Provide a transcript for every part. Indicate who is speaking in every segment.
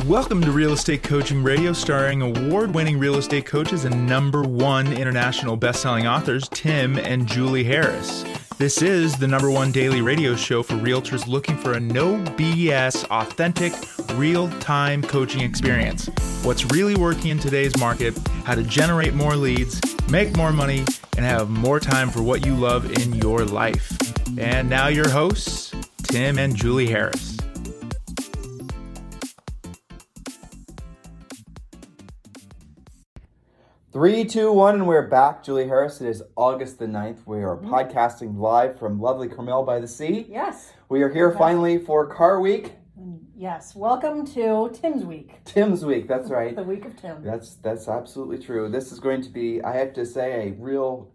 Speaker 1: Welcome to Real Estate Coaching Radio, starring award-winning real estate coaches and #1 international best-selling authors, Tim and Julie Harris. This is the #1 daily radio show for realtors looking for a no BS, authentic, real-time coaching experience. What's really working in today's market, how to generate more leads, make more money, and have more time for what you love in your life. And now your hosts, Tim and Julie Harris.
Speaker 2: 3, 2, 1, and we're back. Julie Harris, it is August the 9th. We are podcasting live from lovely Curable by the Sea.
Speaker 3: Yes.
Speaker 2: We are here finally for Car Week.
Speaker 3: Yes. Welcome to Tim's Week.
Speaker 2: Tim's Week, that's right.
Speaker 3: The week of Tim.
Speaker 2: That's absolutely true. This is going to be, I have to say, a real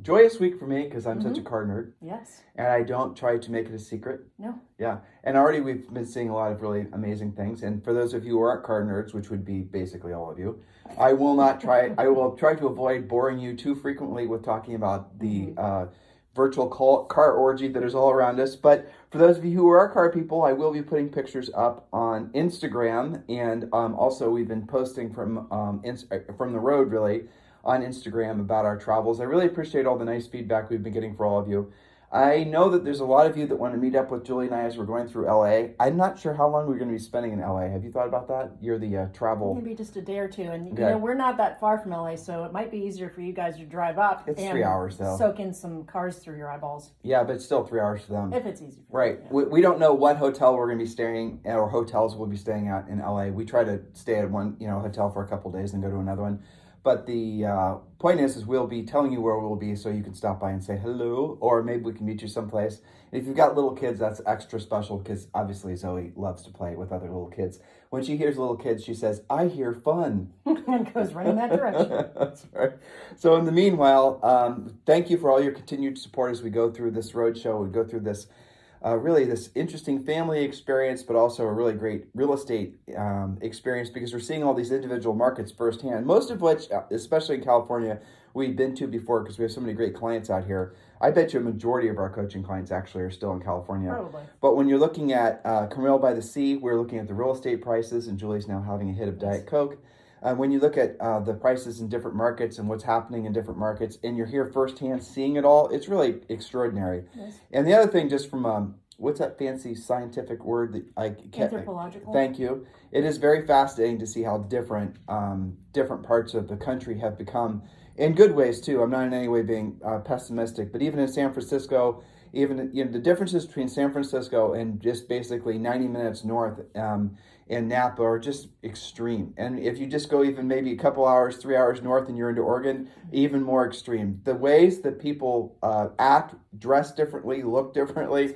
Speaker 2: joyous week for me because I'm such a car nerd.
Speaker 3: Yes.
Speaker 2: And I don't try to make it a secret.
Speaker 3: No.
Speaker 2: Yeah. And already we've been seeing a lot of really amazing things. And for those of you who aren't car nerds, which would be basically all of you, I will try to avoid boring you too frequently with talking about the virtual car orgy that is all around us. But for those of you who are car people, I will be putting pictures up on Instagram. And also we've been posting from the road really on Instagram about our travels. I really appreciate all the nice feedback we've been getting for all of you. I know that there's a lot of you that want to meet up with Julie and I as we're going through LA. I'm not sure how long we're going to be spending in LA. Have you thought about that? You're the travel.
Speaker 3: Maybe just a day or two. And you know, we're not that far from LA, so it might be easier for you guys to drive up.
Speaker 2: It's 3 hours though.
Speaker 3: Soak in some cars through your eyeballs.
Speaker 2: Yeah, but it's still 3 hours for them.
Speaker 3: If it's easy for
Speaker 2: right.
Speaker 3: them. Yeah.
Speaker 2: We don't know what hotel we're going to be staying at or hotels we'll be staying at in LA. We try to stay at one hotel for a couple of days and go to another one. But the point is we'll be telling you where we'll be so you can stop by and say hello, or maybe we can meet you someplace. And if you've got little kids, that's extra special because obviously Zoe loves to play with other little kids. When she hears little kids, she says, "I hear fun."
Speaker 3: And goes right in that direction.
Speaker 2: That's right. So in the meanwhile, thank you for all your continued support as we go through this roadshow. We go through this really this interesting family experience, but also a really great real estate experience because we're seeing all these individual markets firsthand, most of which, especially in California, we've been to before because we have so many great clients out here. I bet you a majority of our coaching clients actually are still in California.
Speaker 3: Probably.
Speaker 2: But when you're looking at Curable by the Sea, we're looking at the real estate prices, and Julie's now having a hit of Diet Coke. When you look at the prices in different markets and what's happening in different markets, and you're here firsthand seeing it all, it's really extraordinary. Yes. And the other thing, just from what's that fancy scientific word that I can't?
Speaker 3: Anthropological.
Speaker 2: Thank you. It is very fascinating to see how different parts of the country have become, in good ways too. I'm not in any way being pessimistic, but even in San Francisco, the differences between San Francisco and just basically 90 minutes north in Napa are just extreme. And if you just go even maybe a couple hours, 3 hours north and you're into Oregon, even more extreme. The ways that people act, dress differently, look differently,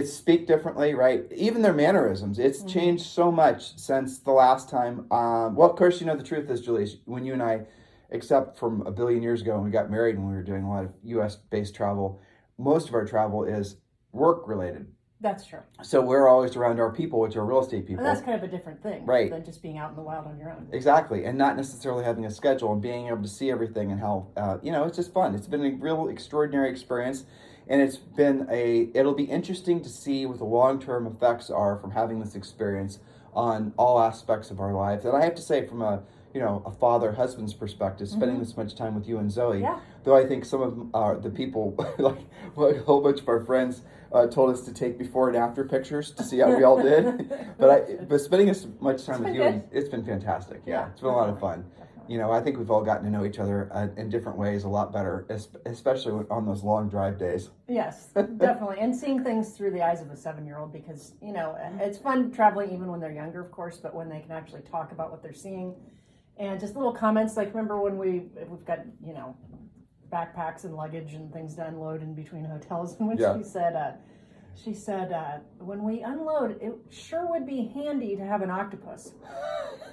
Speaker 2: speak differently, right? Even their mannerisms. It's changed so much since the last time. Well, of course, the truth is, Julie, when you and I, except from a billion years ago when we got married and we were doing a lot of U.S.-based travel, most of our travel is work-related.
Speaker 3: That's true.
Speaker 2: So we're always around our people, which are real estate people.
Speaker 3: And that's kind of a different thing,
Speaker 2: right?
Speaker 3: Than just being out in the wild on your own.
Speaker 2: Exactly, and not necessarily having a schedule and being able to see everything and how, it's just fun. It's been a real extraordinary experience, and it'll be interesting to see what the long-term effects are from having this experience on all aspects of our lives. And I have to say, from a father-husband's perspective, spending this much time with you and Zoe, though I think some of the people, like a whole bunch of our friends, told us to take before and after pictures to see how we all did. But spending as much time with you, it's been fantastic. Yeah, it's been a lot of fun. I think we've all gotten to know each other in different ways a lot better, especially on those long drive days.
Speaker 3: Yes, definitely. And seeing things through the eyes of a 7-year-old because, it's fun traveling even when they're younger, of course, but when they can actually talk about what they're seeing. And just little comments, like remember when we've got, backpacks and luggage and things to unload in between hotels, and when she said, when we unload, it sure would be handy to have an octopus.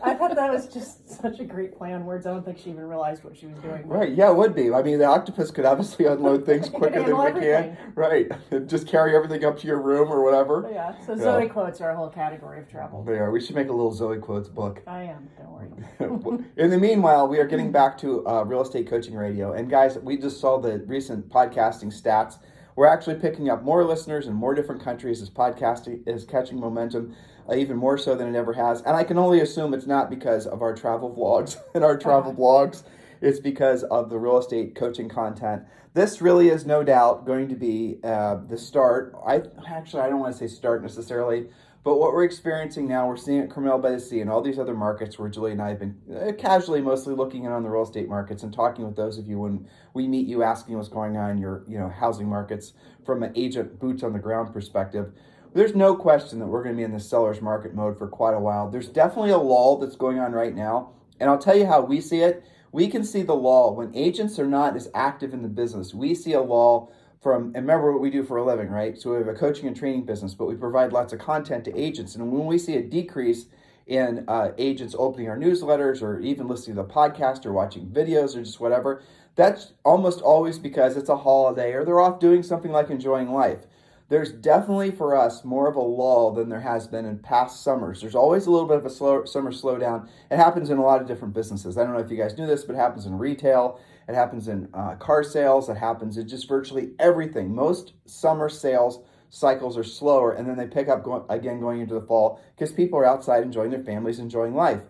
Speaker 3: I thought that was just such a great play on words. I don't think she even realized what she was doing.
Speaker 2: Right, yeah, it would be. I mean, the octopus could obviously unload things quicker than we can. Right, just carry everything up to your room or whatever.
Speaker 3: Yeah, so Zoe quotes are a whole category of travel.
Speaker 2: They are. We should make a little Zoe quotes book.
Speaker 3: I am, don't worry.
Speaker 2: In the meanwhile, we are getting back to real estate coaching radio. And guys, we just saw the recent podcasting stats. We're actually picking up more listeners in more different countries as podcasting is catching momentum. even more so than it ever has. And I can only assume it's not because of our travel vlogs and our travel blogs. It's because of the real estate coaching content. This really is no doubt going to be the start. I don't want to say start necessarily, but what we're experiencing now, we're seeing at Carmel by the Sea and all these other markets where Julie and I have been casually mostly looking in on the real estate markets and talking with those of you when we meet you, asking what's going on in your housing markets from an agent boots on the ground perspective. There's no question that we're going to be in the seller's market mode for quite a while. There's definitely a lull that's going on right now. And I'll tell you how we see it. We can see the lull when agents are not as active in the business. We see a lull and remember what we do for a living, right? So we have a coaching and training business, but we provide lots of content to agents. And when we see a decrease in agents opening our newsletters or even listening to the podcast or watching videos or just whatever, that's almost always because it's a holiday or they're off doing something like enjoying life. There's definitely for us more of a lull than there has been in past summers. There's always a little bit of a summer slowdown. It happens in a lot of different businesses. I don't know if you guys knew this, but it happens in retail. It happens in car sales. It happens in just virtually everything. Most summer sales cycles are slower, and then they pick up going into the fall because people are outside enjoying their families, enjoying life.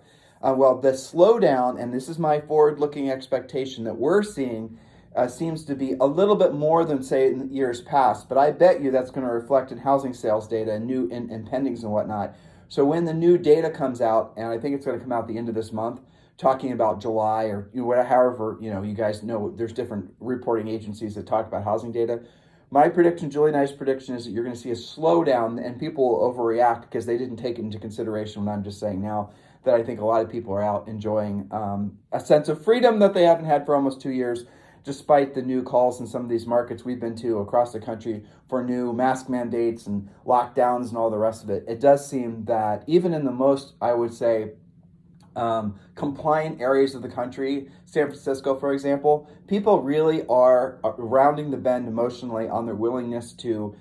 Speaker 2: Well, the slowdown, and this is my forward-looking expectation that we're seeing, seems to be a little bit more than, say, in years past. But I bet you that's going to reflect in housing sales data and new and pendings and whatnot. So when the new data comes out, and I think it's going to come out the end of this month, talking about July or however, you guys know there's different reporting agencies that talk about housing data. My prediction, Julie and I's prediction, is that you're going to see a slowdown and people will overreact because they didn't take it into consideration what I'm just saying now, that I think a lot of people are out enjoying a sense of freedom that they haven't had for almost 2 years, despite the new calls in some of these markets we've been to across the country for new mask mandates and lockdowns and all the rest of it. It does seem that even in the most, I would say, compliant areas of the country, San Francisco, for example, people really are rounding the bend emotionally on their willingness to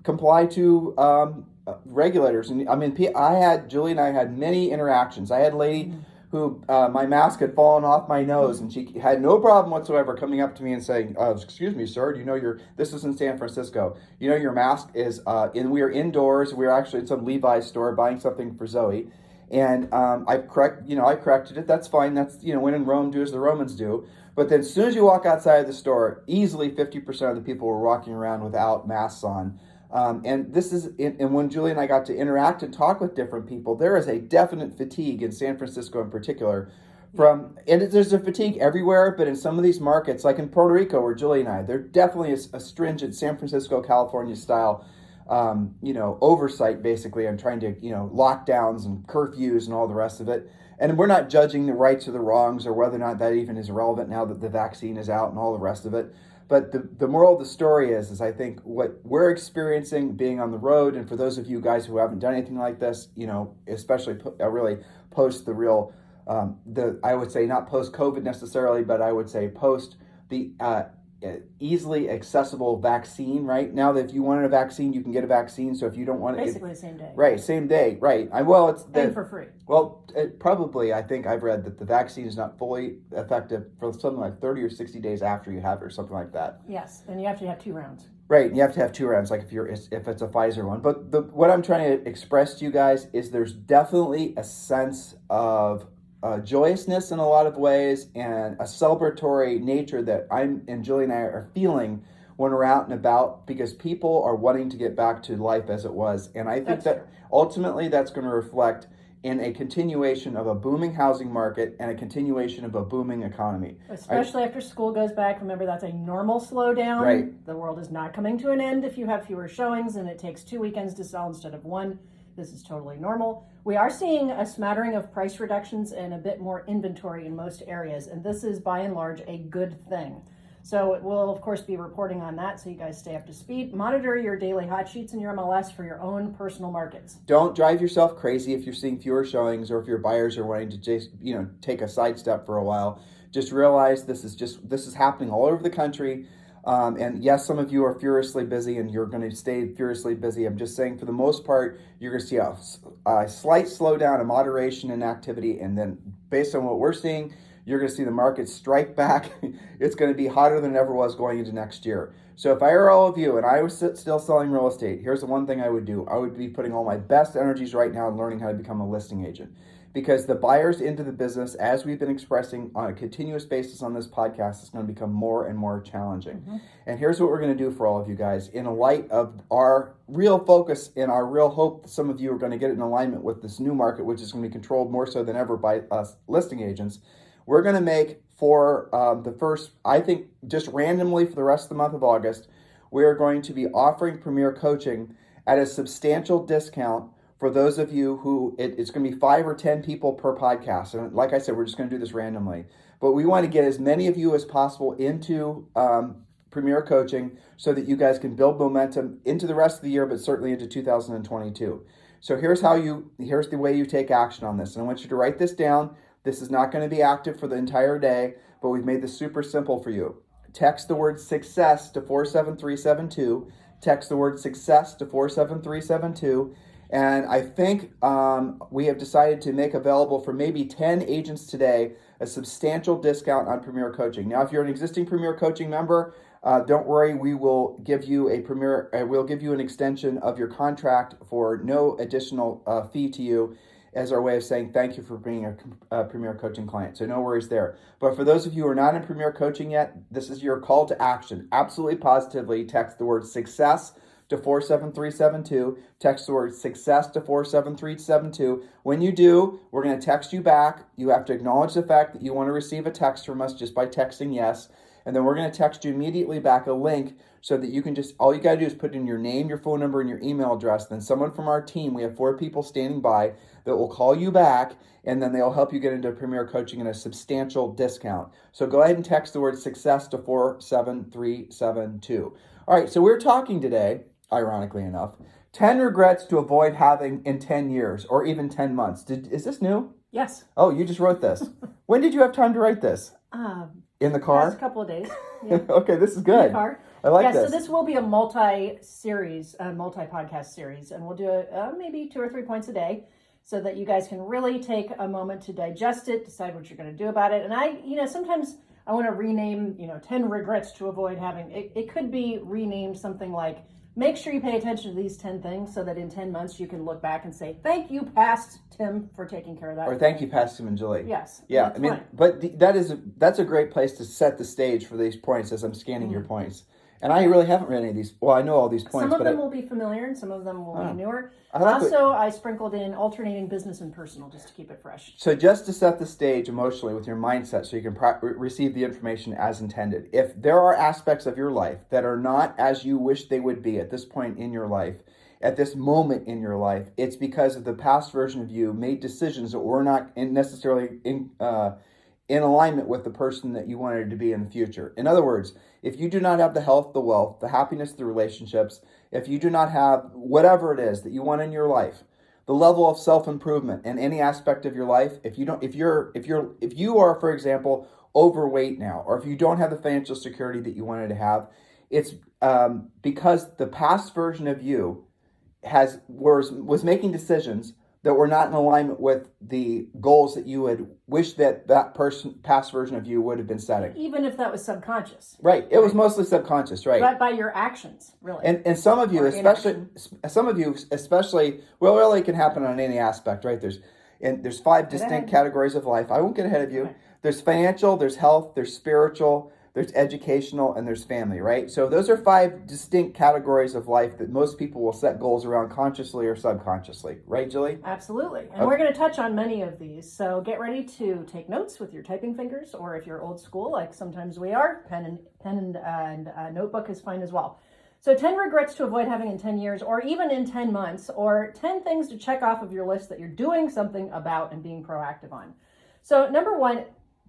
Speaker 2: comply to regulators. And I mean, Julie and I had many interactions. I had a lady who my mask had fallen off my nose, and she had no problem whatsoever coming up to me and saying, "Excuse me, sir, do you know this is in San Francisco. You know your mask is we were indoors. We were actually in some Levi's store buying something for Zoe." And I corrected it. That's fine. That's, when in Rome, do as the Romans do. But then as soon as you walk outside of the store, easily 50% of the people were walking around without masks on. And when Julie and I got to interact and talk with different people, there is a definite fatigue in San Francisco in particular. There's a fatigue everywhere, but in some of these markets, like in Puerto Rico, where Julie and I, there definitely is a stringent San Francisco, California style oversight basically on trying to, lockdowns and curfews and all the rest of it. And we're not judging the rights or the wrongs or whether or not that even is relevant now that the vaccine is out and all the rest of it. But the moral of the story is I think what we're experiencing being on the road, and for those of you guys who haven't done anything like this, especially really post the real, I would say not post-COVID necessarily, but I would say post the easily accessible vaccine, right? Now that if you wanted a vaccine, you can get a vaccine. So if you don't want it,
Speaker 3: basically the same day.
Speaker 2: Right, same day, right.
Speaker 3: And for free.
Speaker 2: Well, probably, I think I've read that the vaccine is not fully effective for something like 30 or 60 days after you have it or something like that.
Speaker 3: Yes, and you have to have 2 rounds.
Speaker 2: Right, and you have to have 2 rounds, like if it's a Pfizer one. But what I'm trying to express to you guys is there's definitely a sense of joyousness in a lot of ways and a celebratory nature that Julie and I are feeling when we're out and about, because people are wanting to get back to life as it was. And I think that ultimately that's going to reflect in a continuation of a booming housing market and a continuation of a booming economy.
Speaker 3: Especially after school goes back. Remember, that's a normal slowdown.
Speaker 2: Right.
Speaker 3: The world is not coming to an end if you have fewer showings and it takes 2 weekends to sell instead of 1. This is totally normal. We are seeing a smattering of price reductions and a bit more inventory in most areas, and this is by and large a good thing. So we'll of course be reporting on that, so you guys stay up to speed. Monitor your daily hot sheets and your MLS for your own personal markets.
Speaker 2: Don't drive yourself crazy if you're seeing fewer showings or if your buyers are wanting to just take a sidestep for a while. Just realize this is happening all over the country. And yes, some of you are furiously busy and you're going to stay furiously busy. I'm just saying for the most part, you're going to see a slight slowdown, a moderation in activity. And then based on what we're seeing, You're going to see the market strike back. It's going to be hotter than it ever was going into next year. So if I were all of you and I was still selling real estate, here's the one thing I would do. I would be putting all my best energies right now in learning how to become a listing agent. Because the buyers into the business, as we've been expressing on a continuous basis on this podcast, is going to become more and more challenging. Mm-hmm. And here's what we're going to do for all of you guys. In light of our real focus and our real hope, some of you are going to get in alignment with this new market, which is going to be controlled more so than ever by us listing agents. We're going to make for the first, I think, just randomly for the rest of the month of August, we're going to be offering Premier Coaching at a substantial discount for those of you who, it's going to be 5 or 10 people per podcast. And like I said, we're just going to do this randomly. But we want to get as many of you as possible into Premier Coaching so that you guys can build momentum into the rest of the year, but certainly into 2022. So here's the way you take action on this. And I want you to write this down. This is not going to be active for the entire day, but we've made this super simple for you. Text the word success to 47372. Text the word success to 47372. And I think we have decided to make available for maybe 10 agents today a substantial discount on Premier Coaching. Now, if you're an existing Premier Coaching member, don't worry. We will give you we'll give you an extension of your contract for no additional fee to you, as our way of saying thank you for being a Premier Coaching client. So no worries there. But for those of you who are not in Premier Coaching yet, this is your call to action. Absolutely positively text the word success to 47372. Text the word success to 47372. When you do, we're going to text you back. You have to acknowledge the fact that you want to receive a text from us just by texting yes. And then we're going to text you immediately back a link so that you can all you got to do is put in your name, your phone number, and your email address. Then someone from our team, we have 4 people standing by that will call you back, and then they'll help you get into Premier Coaching at a substantial discount. So go ahead and text the word success to 47372. All right, so we're talking today, ironically enough, 10 regrets to avoid having in 10 years or even 10 months. Is this new?
Speaker 3: Yes.
Speaker 2: Oh, you just wrote this. When did you have time to write this? In the car?
Speaker 3: Last couple of days. Yeah.
Speaker 2: Okay, this is good.
Speaker 3: In the car.
Speaker 2: I like this.
Speaker 3: So this will be a multi-podcast series, and we'll do maybe 2 or 3 points a day so that you guys can really take a moment to digest it, decide what you're going to do about it. And sometimes I want to rename, 10 regrets to avoid having. It could be renamed something like, make sure you pay attention to these 10 things so that in 10 months you can look back and say, thank you, past Tim, for taking care of that.
Speaker 2: Or thank you, past Tim and Julie.
Speaker 3: Yes.
Speaker 2: Yeah, but that's a great place to set the stage for these points as I'm scanning your points. And I really haven't read any of these. Well, I know all these points.
Speaker 3: Some of them will be familiar and some of them will be newer. I sprinkled in alternating business and personal just to keep it fresh.
Speaker 2: So just to set the stage emotionally with your mindset so you can receive the information as intended. If there are aspects of your life that are not as you wish they would be at this point in your life, at this moment in your life, it's because of the past version of you made decisions that were not necessarily in alignment with the person that you wanted to be in the future. In other words, if you do not have the health, the wealth, the happiness, the relationships, if you do not have whatever it is that you want in your life, the level of self-improvement in any aspect of your life, if you are, for example, overweight now, or if you don't have the financial security that you wanted to have, it's because the past version of you was making decisions that were not in alignment with the goals that you would wish that past version of you would have been setting.
Speaker 3: Even if that was subconscious.
Speaker 2: Right. It was mostly subconscious, right?
Speaker 3: But by your actions, really.
Speaker 2: And some of you, especially, well, really it can happen on any aspect, right? There's 5 distinct categories of life. I won't get ahead of you. Okay. There's financial, there's health, there's spiritual, there's educational, and there's family, right? So those are 5 distinct categories of life that most people will set goals around consciously or subconsciously. Right, Julie?
Speaker 3: Absolutely. And we're going to touch on many of these. So get ready to take notes with your typing fingers, or if you're old school, like sometimes we are, pen and notebook is fine as well. So 10 regrets to avoid having in 10 years, or even in 10 months, or 10 things to check off of your list that you're doing something about and being proactive on. So number 1,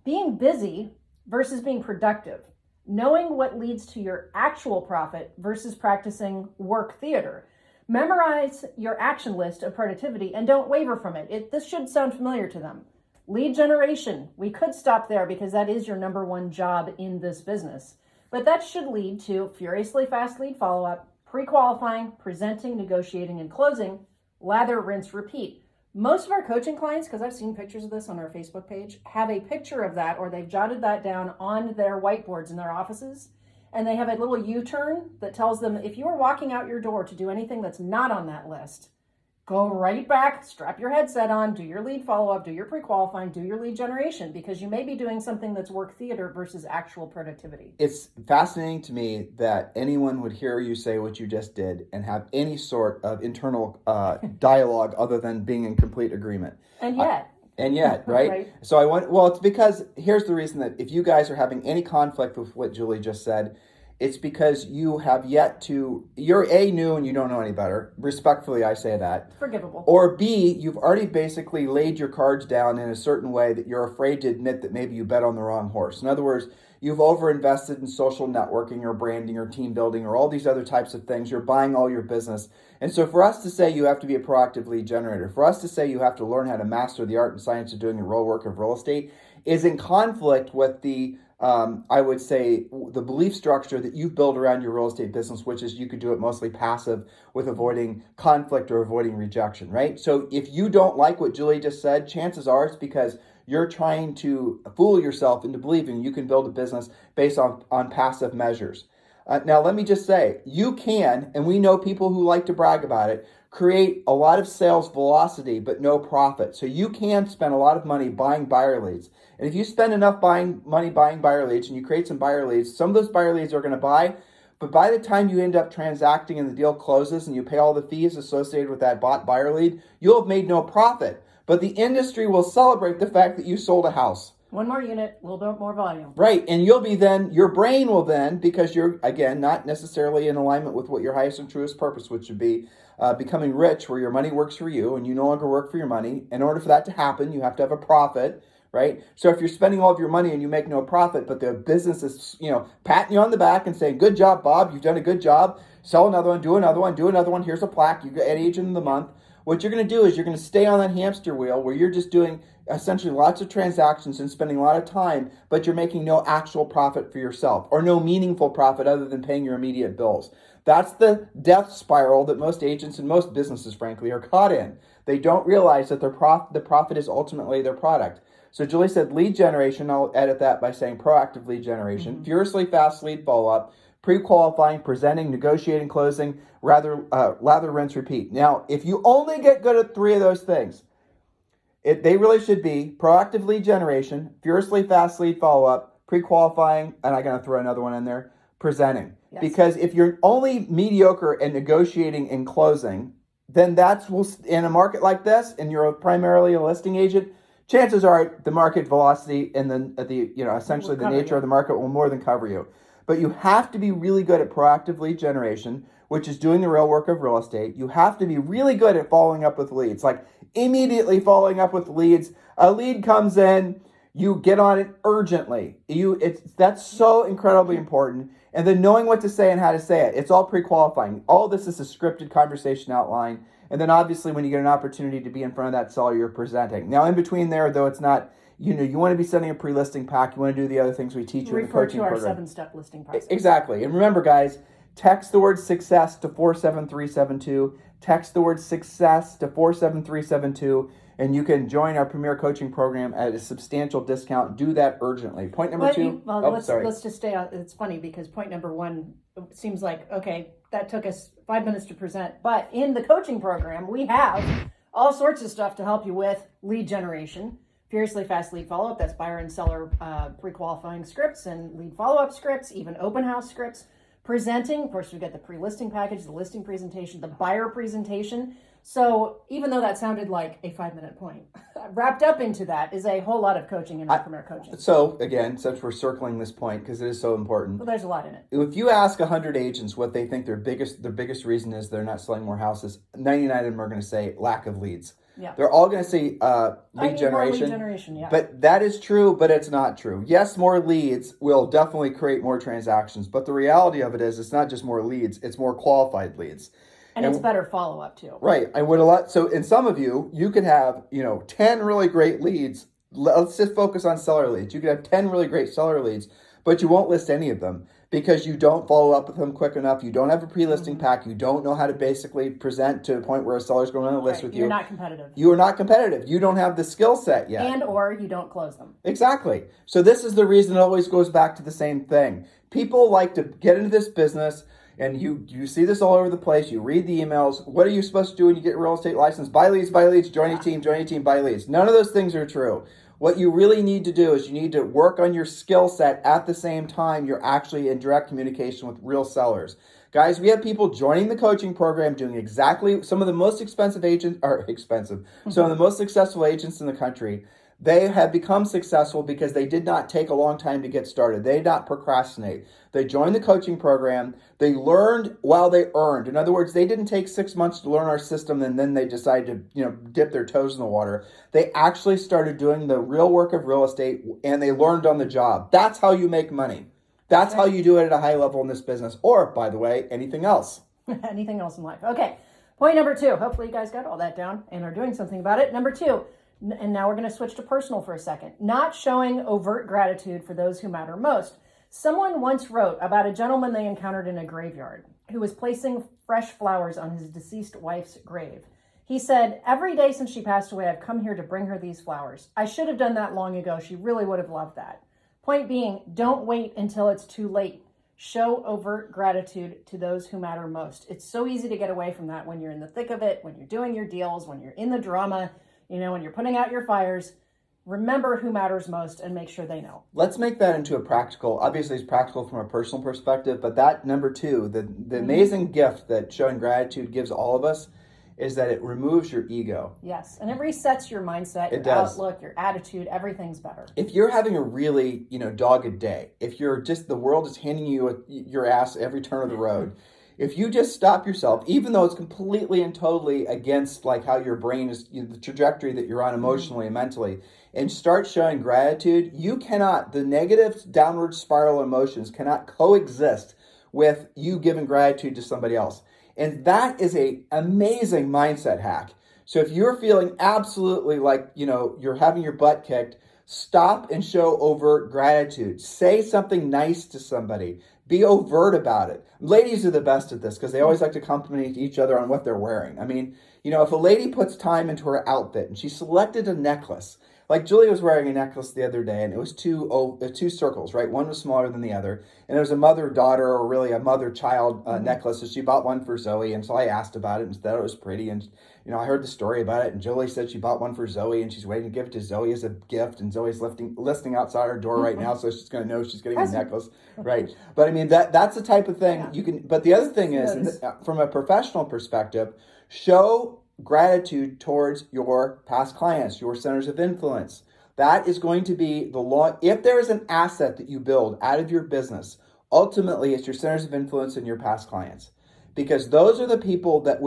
Speaker 3: being busy versus being productive, knowing what leads to your actual profit versus practicing work theater. Memorize your action list of productivity and don't waver from it. This should sound familiar to them. Lead generation, we could stop there because that is your number 1 job in this business. But that should lead to furiously fast lead follow-up, pre-qualifying, presenting, negotiating, and closing, lather, rinse, repeat. Most of our coaching clients, because I've seen pictures of this on our Facebook page, have a picture of that, or they've jotted that down on their whiteboards in their offices. And they have a little U-turn that tells them, if you are walking out your door to do anything that's not on that list, go right back, strap your headset on, do your lead follow-up, do your pre-qualifying, do your lead generation, because you may be doing something that's work theater versus actual productivity.
Speaker 2: It's fascinating to me that anyone would hear you say what you just did and have any sort of internal dialogue other than being in complete agreement.
Speaker 3: And yet.
Speaker 2: Right?
Speaker 3: Right.
Speaker 2: So it's because here's the reason that if you guys are having any conflict with what Julie just said, it's because you have yet to, you're A, new and you don't know any better. Respectfully, I say that.
Speaker 3: Forgivable.
Speaker 2: Or B, you've already basically laid your cards down in a certain way that you're afraid to admit that maybe you bet on the wrong horse. In other words, you've overinvested in social networking or branding or team building or all these other types of things. You're buying all your business. And so for us to say you have to be a proactive lead generator, for us to say you have to learn how to master the art and science of doing the real work of real estate is in conflict with the I would say the belief structure that you've built around your real estate business, which is you could do it mostly passive with avoiding conflict or avoiding rejection, right? So if you don't like what Julie just said, chances are it's because you're trying to fool yourself into believing you can build a business based on passive measures. Now, let me just say, you can, and we know people who like to brag about it, create a lot of sales velocity, but no profit. So you can spend a lot of money buying buyer leads. And if you spend enough money buying buyer leads and you create some buyer leads, some of those buyer leads are going to buy. But by the time you end up transacting and the deal closes and you pay all the fees associated with that bought buyer lead, you'll have made no profit. But the industry will celebrate the fact that you sold a house.
Speaker 3: One more unit, a little bit more volume.
Speaker 2: Right, and you'll be then, your brain will then, because you're, again, not necessarily in alignment with what your highest and truest purpose, which would be becoming rich, where your money works for you and you no longer work for your money. In order for that to happen, you have to have a profit, right? So if you're spending all of your money and you make no profit, but the business is, patting you on the back and saying, good job, Bob, you've done a good job, sell another one, do another one, do another one, here's a plaque, you get agent of the month. What you're going to do is you're going to stay on that hamster wheel where you're just doing essentially lots of transactions and spending a lot of time, but you're making no actual profit for yourself or no meaningful profit other than paying your immediate bills. That's the death spiral that most agents and most businesses, frankly, are caught in. They don't realize that the profit is ultimately their product. So Julie said lead generation. I'll edit that by saying proactive lead generation, furiously fast lead follow-up, pre-qualifying, presenting, negotiating, closing, lather, rinse, repeat. Now, if you only get good at 3 of those things, they really should be proactive lead generation, furiously fast lead follow-up, pre-qualifying, and I'm going to throw another one in there, presenting. Yes. Because if you're only mediocre at negotiating and closing, then in a market like this, and you're primarily a listing agent, chances are the market velocity and essentially the nature of the market will more than cover you. But you have to be really good at proactive lead generation, which is doing the real work of real estate. You have to be really good at following up with leads, like immediately following up with leads. A lead comes in, you get on it urgently. That's so incredibly important. And then knowing what to say and how to say it. It's all pre-qualifying. All this is a scripted conversation outline. And then obviously when you get an opportunity to be in front of that seller, you're presenting. Now in between there, though, it's not, you want to be sending a pre-listing pack. You want to do the other things we teach you in the coaching program.
Speaker 3: Refer to our 7-step listing process.
Speaker 2: Exactly. And remember, guys, text the word success to 47372. Text the word success to 47372. And you can join our Premier Coaching Program at a substantial discount. Do that urgently. Point number 2.
Speaker 3: Let's just stay out. It's funny because point number 1 seems like, okay, that took us 5 minutes to present. But in the coaching program, we have all sorts of stuff to help you with lead generation, furiously fast lead follow-up. That's buyer and seller pre-qualifying scripts and lead follow-up scripts, even open house scripts. Presenting, of course, we've got the pre-listing package, the listing presentation, the buyer presentation. So even though that sounded like a 5-minute point, wrapped up into that is a whole lot of coaching in Premier Coaching.
Speaker 2: So again, since we're circling this point because it is so important,
Speaker 3: well, there's a lot in it.
Speaker 2: If you ask 100 agents what they think their biggest reason is they're not selling more houses, 99 of them are going to say lack of leads.
Speaker 3: Yeah.
Speaker 2: They're all going to say lead generation.
Speaker 3: Yeah.
Speaker 2: But that is true, but it's not true. Yes, more leads will definitely create more transactions, but the reality of it is it's not just more leads, it's more qualified leads.
Speaker 3: And it's better follow-up too.
Speaker 2: Right. So in some of you could have, 10 really great leads. Let's just focus on seller leads. You could have 10 really great seller leads, but you won't list any of them because you don't follow up with them quick enough. You don't have a pre-listing pack. You don't know how to basically present to a point where a seller's going on a list with you.
Speaker 3: You're not competitive.
Speaker 2: You are not competitive. You don't have the skill set yet.
Speaker 3: And or you don't close them.
Speaker 2: Exactly. So this is the reason it always goes back to the same thing. People like to get into this business, and you see this all over the place. You read the emails. What are you supposed to do when you get a real estate license? Buy leads, join a team, buy leads. None of those things are true. What you really need to do is you need to work on your skill set at the same time you're actually in direct communication with real sellers. Guys, we have people joining the coaching program doing exactly some of the most expensive agents are expensive. Some of the most successful agents in the country. They have become successful because they did not take a long time to get started. They did not procrastinate. They joined the coaching program. They learned while they earned. In other words, they didn't take 6 months to learn our system and then they decided to, dip their toes in the water. They actually started doing the real work of real estate and they learned on the job. That's how you make money. That's how you do it at a high level in this business. Or, by the way, anything else.
Speaker 3: Anything else in life. Okay. Point number 2. Hopefully you guys got all that down and are doing something about it. Number 2. And now we're going to switch to personal for a second. Not showing overt gratitude for those who matter most. Someone once wrote about a gentleman they encountered in a graveyard who was placing fresh flowers on his deceased wife's grave. He said, "Every day since she passed away, I've come here to bring her these flowers. I should have done that long ago. She really would have loved that." Point being, don't wait until it's too late. Show overt gratitude to those who matter most. It's so easy to get away from that when you're in the thick of it, when you're doing your deals, when you're in the drama, when you're putting out your fires. Remember who matters most and make sure they know.
Speaker 2: Let's make that into a practical. Obviously, it's practical from a personal perspective, but that number 2, the amazing gift that showing gratitude gives all of us is that it removes your ego.
Speaker 3: Yes, and it resets your mindset, your outlook, your attitude. Everything's better.
Speaker 2: If you're having a really, dogged day, if you're just, the world is handing you your ass every turn of the road, if you just stop yourself, even though it's completely and totally against like how your brain is, the trajectory that you're on emotionally and mentally, and start showing gratitude, the negative downward spiral emotions cannot coexist with you giving gratitude to somebody else. And that is a amazing mindset hack. So if you're feeling absolutely like, you're having your butt kicked, stop and show overt gratitude. Say something nice to somebody. Be overt about it. Ladies are the best at this because they always like to compliment each other on what they're wearing. I mean, if a lady puts time into her outfit and she selected a necklace, like Julie was wearing a necklace the other day and it was two circles, right? One was smaller than the other. And it was a mother-daughter or really a mother-child necklace. So she bought one for Zoe. And so I asked about it and said it was pretty. And, I heard the story about it. And Julie said she bought one for Zoe and she's waiting to give it to Zoe as a gift. And Zoe's listing outside her door right now. So she's going to know she's getting a necklace. Right. But I mean, that's the type of thing you can, but the other thing is from a professional perspective, show gratitude towards your past clients, your centers of influence. That is going to be if there is an asset that you build out of your business, ultimately it's your centers of influence and your past clients. Because those are the people that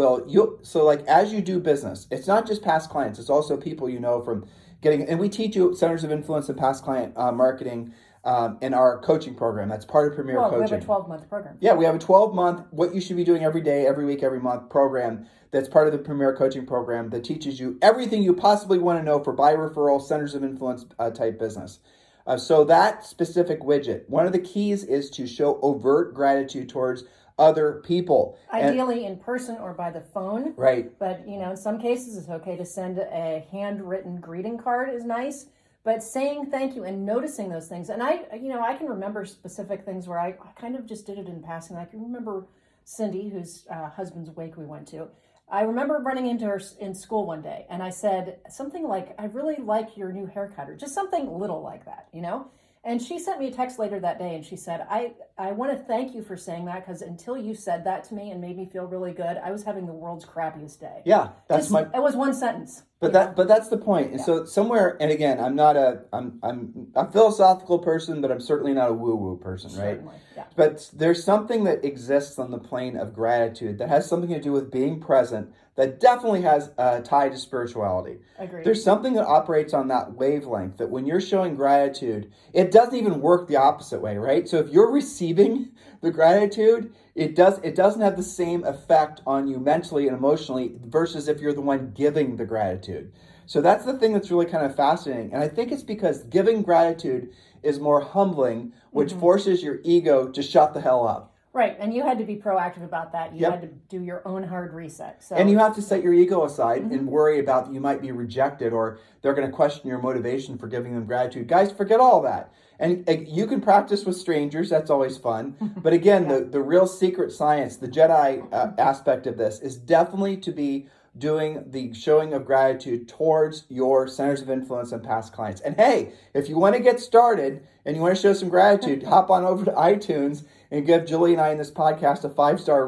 Speaker 2: as you do business, it's not just past clients, it's also people from and we teach you centers of influence and past client marketing in our coaching program. That's part of Premier Coaching.
Speaker 3: We have a 12-month program.
Speaker 2: Yeah, we have a 12-month, what you should be doing every day, every week, every month program that's part of the Premier Coaching program that teaches you everything you possibly want to know for buy referral, centers of influence type business. So that specific widget, one of the keys is to show overt gratitude towards other people.
Speaker 3: Ideally in person or by the phone.
Speaker 2: Right.
Speaker 3: But, in some cases it's okay to send a handwritten greeting card is nice. But saying thank you and noticing those things. And I can remember specific things where I kind of just did it in passing. I can remember Cindy, whose husband's wake we went to. I remember running into her in school one day and I said something like, "I really like your new haircut," or just something little like that, And she sent me a text later that day and she said, I want to thank you for saying that because until you said that to me and made me feel really good, I was having the world's crappiest day.
Speaker 2: Yeah, it
Speaker 3: was one sentence.
Speaker 2: But that's the point. And so somewhere, and again, I'm a philosophical person, but I'm certainly not a woo-woo person, right?
Speaker 3: Certainly, yeah.
Speaker 2: But there's something that exists on the plane of gratitude that has something to do with being present that definitely has a tie to spirituality.
Speaker 3: Agreed.
Speaker 2: There's something that operates on that wavelength that when you're showing gratitude, it doesn't even work the opposite way, right? So if you're receiving the gratitude, it doesn't have the same effect on you mentally and emotionally versus if you're the one giving the gratitude. So that's the thing that's really kind of fascinating. And I think it's because giving gratitude is more humbling, which forces your ego to shut the hell up.
Speaker 3: Right, and you had to be proactive about that. You had to do your own hard reset. So,
Speaker 2: and you have to set your ego aside and worry about that you might be rejected or they're going to question your motivation for giving them gratitude. Guys, forget all that. And you can practice with strangers. That's always fun. But again, the real secret science, the Jedi aspect of this is definitely to be doing the showing of gratitude towards your centers of influence and past clients. And hey, if you want to get started and you want to show some gratitude, hop on over to iTunes and give Julie and I in this podcast a 5-star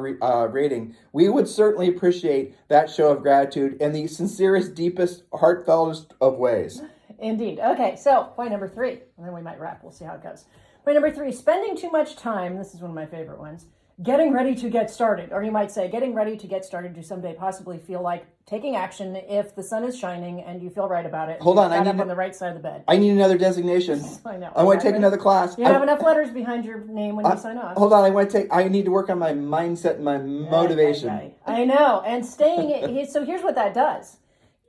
Speaker 2: rating. We would certainly appreciate that show of gratitude in the sincerest, deepest, heartfeltest of ways.
Speaker 3: Indeed. Okay, so point number 3, and then we might wrap. We'll see how it goes. Point number 3, spending too much time, this is one of my favorite ones, getting ready to get started. Or you might say, getting ready to get started to someday possibly feel like taking action if the sun is shining and you feel right about it.
Speaker 2: Hold on,
Speaker 3: I need on the right side of the bed.
Speaker 2: I need another designation.
Speaker 3: I know.
Speaker 2: I want to take another class.
Speaker 3: You don't have enough letters behind your name when you sign off.
Speaker 2: Hold on, I need to work on my mindset and my motivation.
Speaker 3: I know. And so here's what that does.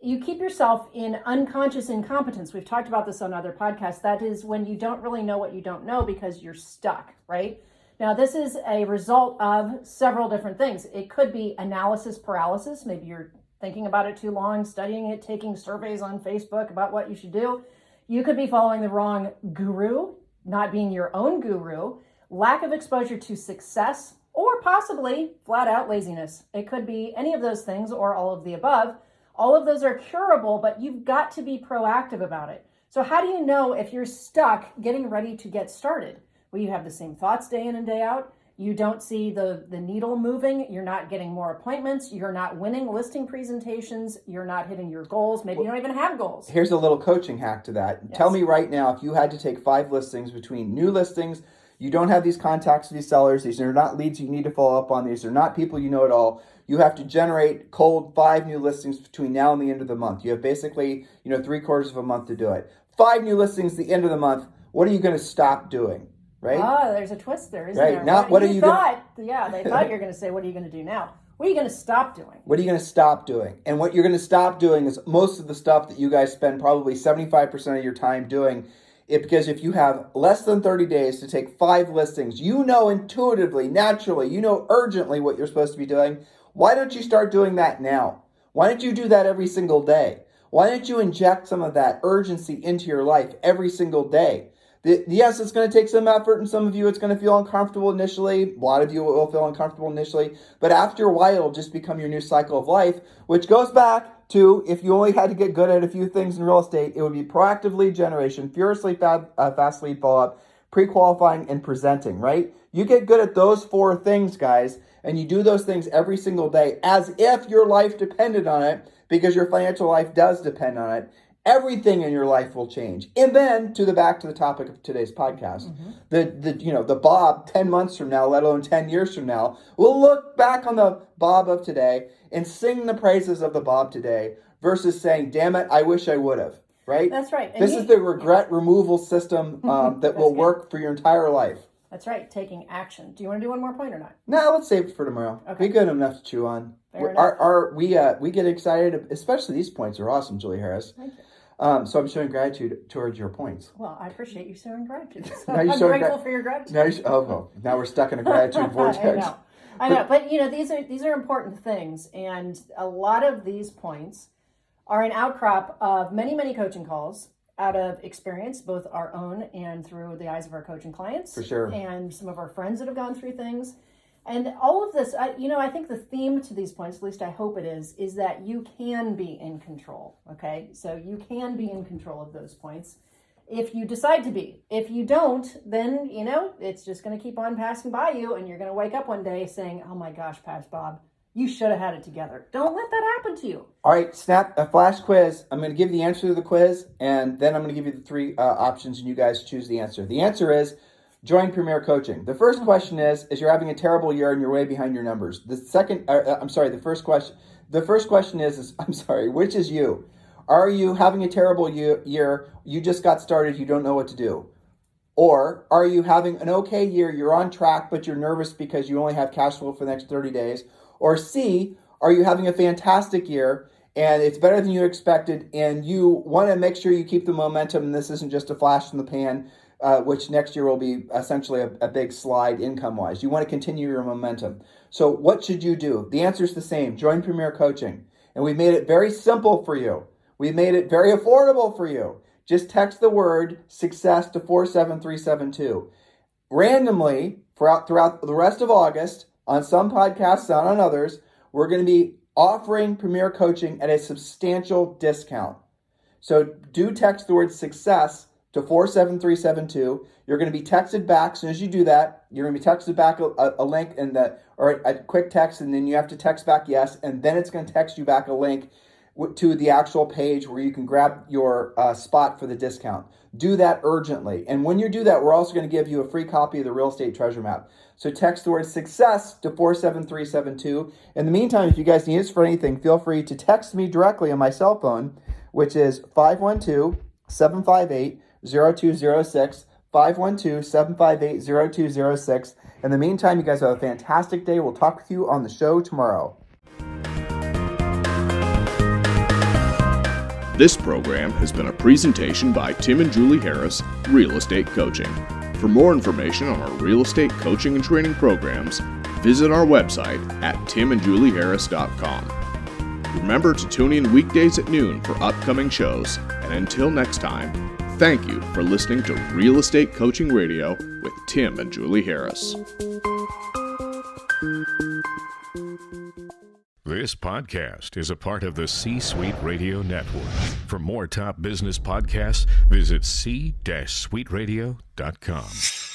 Speaker 3: You keep yourself in unconscious incompetence. We've talked about this on other podcasts. That is when you don't really know what you don't know because you're stuck, right? Now, this is a result of several different things. It could be analysis paralysis. Maybe you're thinking about it too long, studying it, taking surveys on Facebook about what you should do. You could be following the wrong guru, not being your own guru, lack of exposure to success, or possibly flat out laziness. It could be any of those things or all of the above. All of those are curable, but you've got to be proactive about it. So how do you know if you're stuck getting ready to get started? Well, you have the same thoughts day in and day out. You don't see the needle moving. You're not getting more appointments. You're not winning listing presentations. You're not hitting your goals. Maybe you don't even have goals.
Speaker 2: Here's a little coaching hack to that. Yes. Tell me right now, if you had to take 5 listings between new listings, you don't have these contacts with these sellers. These are not leads you need to follow up on. These are not people you know at all. You have to generate cold 5 new listings between now and the end of the month. You have basically, 3/4 of a month to do it. 5 new listings at the end of the month. What are you going to stop doing? Right?
Speaker 3: Oh, there's a twist there, isn't there?
Speaker 2: Now, what are you
Speaker 3: thought? Yeah, they thought you were going to say, what are you going to do now? What are you going to stop doing?
Speaker 2: What are you going to stop doing? And what you're going to stop doing is most of the stuff that you guys spend probably 75% of your time doing. Because if you have less than 30 days to take 5 listings, you know intuitively, naturally, you know urgently what you're supposed to be doing. Why don't you start doing that now? Why don't you do that every single day? Why don't you inject some of that urgency into your life every single day? Yes, it's going to take some effort, and some of you it's going to feel uncomfortable initially. A lot of you will feel uncomfortable initially, but after a while, it'll just become your new cycle of life, which goes back to if you only had to get good at a few things in real estate, it would be proactive lead generation, furiously fast lead follow-up, pre-qualifying, and presenting, right? You get good at those 4 things, guys, and you do those things every single day as if your life depended on it, because your financial life does depend on it. Everything in your life will change. And then back to the topic of today's podcast, the Bob 10 months from now, let alone 10 years from now, will look back on the Bob of today and sing the praises of the Bob today versus saying, damn it, I wish I would have, right?
Speaker 3: That's right.
Speaker 2: This is the regret removal system that will work for your entire life.
Speaker 3: That's right. Taking action. Do you want to do one more point or not?
Speaker 2: No, let's save it for tomorrow.
Speaker 3: Okay.
Speaker 2: We got enough to chew on. We get excited, especially these points are awesome, Julie Harris.
Speaker 3: Thank you.
Speaker 2: So I'm showing gratitude towards your points.
Speaker 3: Well, I appreciate you showing gratitude. So
Speaker 2: I'm
Speaker 3: grateful for your gratitude.
Speaker 2: Now we're stuck in a gratitude vortex.
Speaker 3: I know. But these are important things, and a lot of these points are an outcrop of many, many coaching calls out of experience, both our own and through the eyes of our coaching clients.
Speaker 2: For sure.
Speaker 3: And some of our friends that have gone through things. And all of this, I think the theme to these points, at least I hope it is that you can be in control, okay? So you can be in control of those points if you decide to be. If you don't, then, it's just going to keep on passing by you, and you're going to wake up one day saying, oh my gosh, Past Bob, you should have had it together. Don't let that happen to you.
Speaker 2: All right, snap a flash quiz. I'm going to give the answer to the quiz, and then I'm going to give you the 3 options, and you guys choose the answer. The answer is join Premier Coaching. The first question is you're having a terrible year and you're way behind your numbers. The first question is which is you? Are you having a terrible year, you just got started, you don't know what to do? Or are you having an okay year, you're on track, but you're nervous because you only have cash flow for the next 30 days? Or C, are you having a fantastic year and it's better than you expected and you want to make sure you keep the momentum and this isn't just a flash in the pan, which next year will be essentially a big slide income-wise. You want to continue your momentum. So what should you do? The answer is the same. Join Premier Coaching. And we've made it very simple for you. We've made it very affordable for you. Just text the word success to 47372. Randomly, throughout the rest of August, on some podcasts, not on others, we're going to be offering Premier Coaching at a substantial discount. So do text the word success to 47372. You're going to be texted back. As soon as you do that, you're going to be texted back a link or a quick text, and then you have to text back yes, and then it's going to text you back a link to the actual page where you can grab your spot for the discount. Do that urgently. And when you do that, we're also going to give you a free copy of the Real Estate Treasure Map. So text the word success to 47372. In the meantime, if you guys need us for anything, feel free to text me directly on my cell phone, which is 512-758-0206, 512-758-0206. In the meantime, you guys have a fantastic day. We'll talk with you on the show tomorrow.
Speaker 4: This program has been a presentation by Tim and Julie Harris, Real Estate Coaching. For more information on our real estate coaching and training programs, visit our website at timandjulieharris.com. Remember to tune in weekdays at noon for upcoming shows, and until next time, thank you for listening to Real Estate Coaching Radio with Tim and Julie Harris.
Speaker 5: This podcast is a part of the C-Suite Radio Network. For more top business podcasts, visit c-suiteradio.com.